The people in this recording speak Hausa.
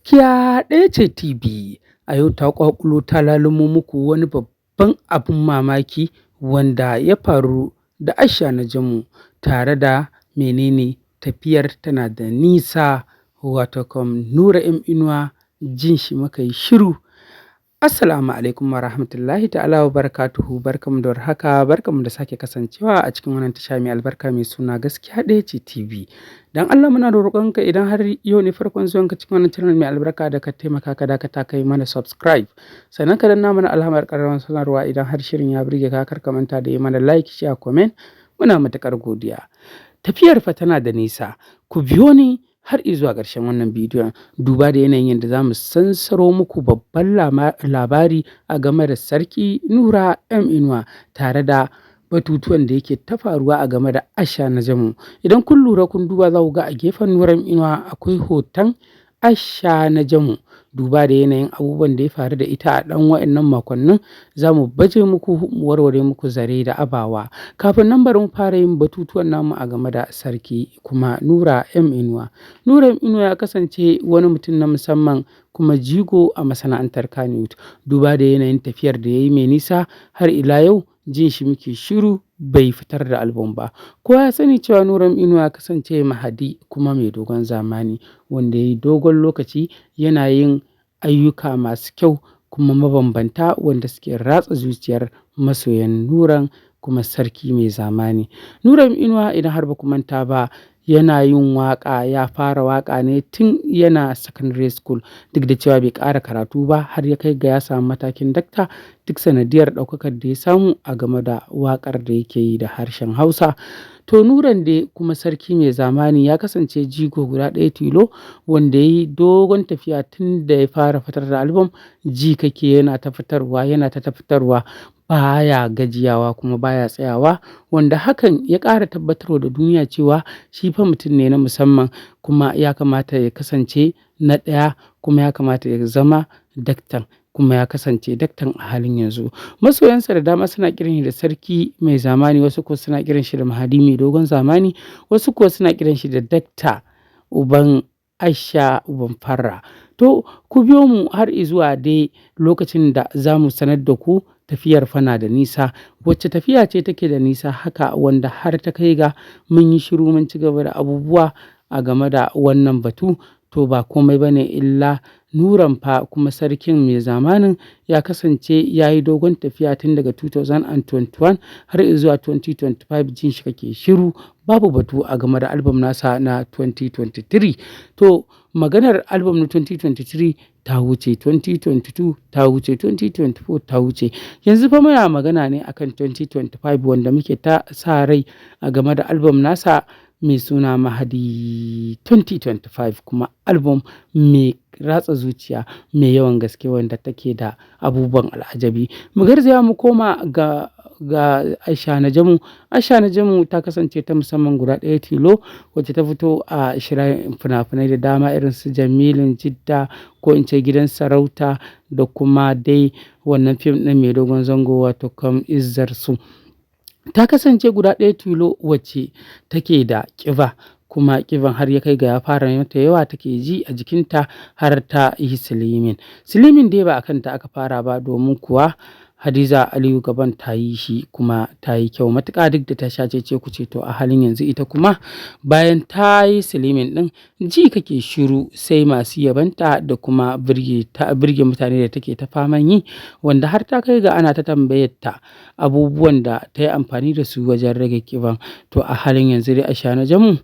Gaskiya ɗaya ce TV, a yau ta ƙwaƙulo ta lalumo muku wani babban abin mamaki wanda ya faru da Aisha Najamu tare da tafiyar tana da nisa, wato Nura M Inuwa jin shi muka yi shiru. Assalamu alaikum wa rahmatullahi ta'ala wa barakatuhu, barkamu da warhaka, barkamu da sake kasancewa a cikin wannan tasha mai albarka mai suna Gaskiya ɗaya ce TV. Dan Allah muna da roƙonka idan har yau ne farkon zuwanka cikin wannan channel mai albarka da ka taimaka ka dakata kai mana subscribe. Sannan ka danna mana alamar ƙararrawar sanarwa idan har shirin ya burge ka, kar ka manta da yi mana like, share, comment. Muna matuƙar godiya. Tafiyar fa tana da nisa. Ku biyo ni har izuwa ƙarshen wannan bidiyon, duba da yanayin yadda za mu sansaro muku babban labari a game da Sarki Nura M Inuwa tare da batutuwan da yake ta faruwa a game da Aisha Najamu. Idan kun lura kun duba za ku ga a gefen Nura M Inuwa akwai hoton Aisha Najamu. Duba da yanayin abubuwan da ya faru da ita a ɗan wa'annan makonnin, za mu baje muku mu warware muku zare da abawa. Kafin nan bari mu fara yin batutuwan namu a game da Sarki kuma Nura M Inuwa. Nura M Inuwa ya kasance wani mutum na musamman kuma jigo a masana'antar Kannywood. Duba da yanayin tafiyar da ya yi mai nisa, har ila yau jin shi muke shiru bai fitar da album ba. Kowa ya sani cewa Nura M Inuwa ya kasance mahadi kuma mai dogon zamani, wanda ya yi dogon lokaci yana yin ayyuka masu kyau kuma mabambanta wanda suke ratsa zuciyar masoyan Nuran kuma Sarki mai zamani. Nura M Inuwa idan har ba ku manta ba, yana yin waƙa, ya fara waƙa ne tun yana secondary school, duk da cewa bai ƙara karatu ba har ya kai ga ya samu matakin dakta, duk sanadiyar ɗaukakar da ya samu a game da waƙar da yake yi da harshen Hausa. To Nuran dai kuma Sarki mai zamani ya kasance jigo guda ɗaya tilo wanda ya yi dogon tafiya tun da ya fara fitar da album. Ji kake yana ta fitarwa, baya gajiyawa kuma baya tsayawa, wanda hakan ya ƙara tabbatarwa da duniya cewa shi fa mutum ne na musamman kuma ya kamata ya kasance na ɗaya, kuma ya kamata ya zama daktan, kuma ya kasance daktan a halin yanzu. Masoyansa da dama suna kiran shi da Sarki mai zamani, wasu kuwa suna kiran shi da mahadi mai dogon zamani, wasu kuwa suna kiran shi da dakta uban Aisha uban Farra. To ku biyo mu har izuwa dai lokacin da za mu sanar da ku tafiyar fana da nisa. Wacce tafiya ce take da nisa haka wanda har ta kai ga mun yi shiru mun ci gaba da abubuwa a game da wannan batu? To ba komai bane illa Nuran fa kuma Sarkin mai zamanin ya kasance ya yi dogon tafiya tun daga 2021 har izuwa 2025, jin shi kake shiru babu batu a game da album nasa na 2023. To maganar album na 2023 ta wuce, 2022 ta wuce, 2024 ta wuce. Yanzu fa muna magana ne akan 2025 wanda muke ta sa rai a game da album nasa mai suna Mahadi 2025, kuma album mai ratsa zuciya mai yawan gaske wanda take da abubuwan al'ajabi. Mu garzaya mu koma ga Aisha Najamu. Aisha Najamu ta kasance ta musamman guda ɗaya tilo wacce ta fito a shirayen fina-finai da dama irin su Jamilun Jidda, ko in ce Gidan Sarauta, da kuma dai wannan fim ɗin mai dogon zango wato Izzar Su. Ta kasance guda ɗaya tilo wacce take da ƙiba, kuma ƙiban har ya kai ga ya fara mata yawa, take ji a jikinta har ta yi silimin dai ba a kanta aka fara ba, domin kuwa Hadiza Aliyu Gaban ta yi shi kuma ta yi kyau matuƙa, duk da ta sha cece-kuce. To a halin yanzu ita kuma bayan ta yi silimin ɗin, ji kake shiru sai masu yabanta da kuma birge mutane da take ta faman yi, wanda har ta kai ga ana ta tambayar ta abubuwan da ta yi amfani da su wajen rage ƙiban. To a halin yanzu dai Aisha Najamu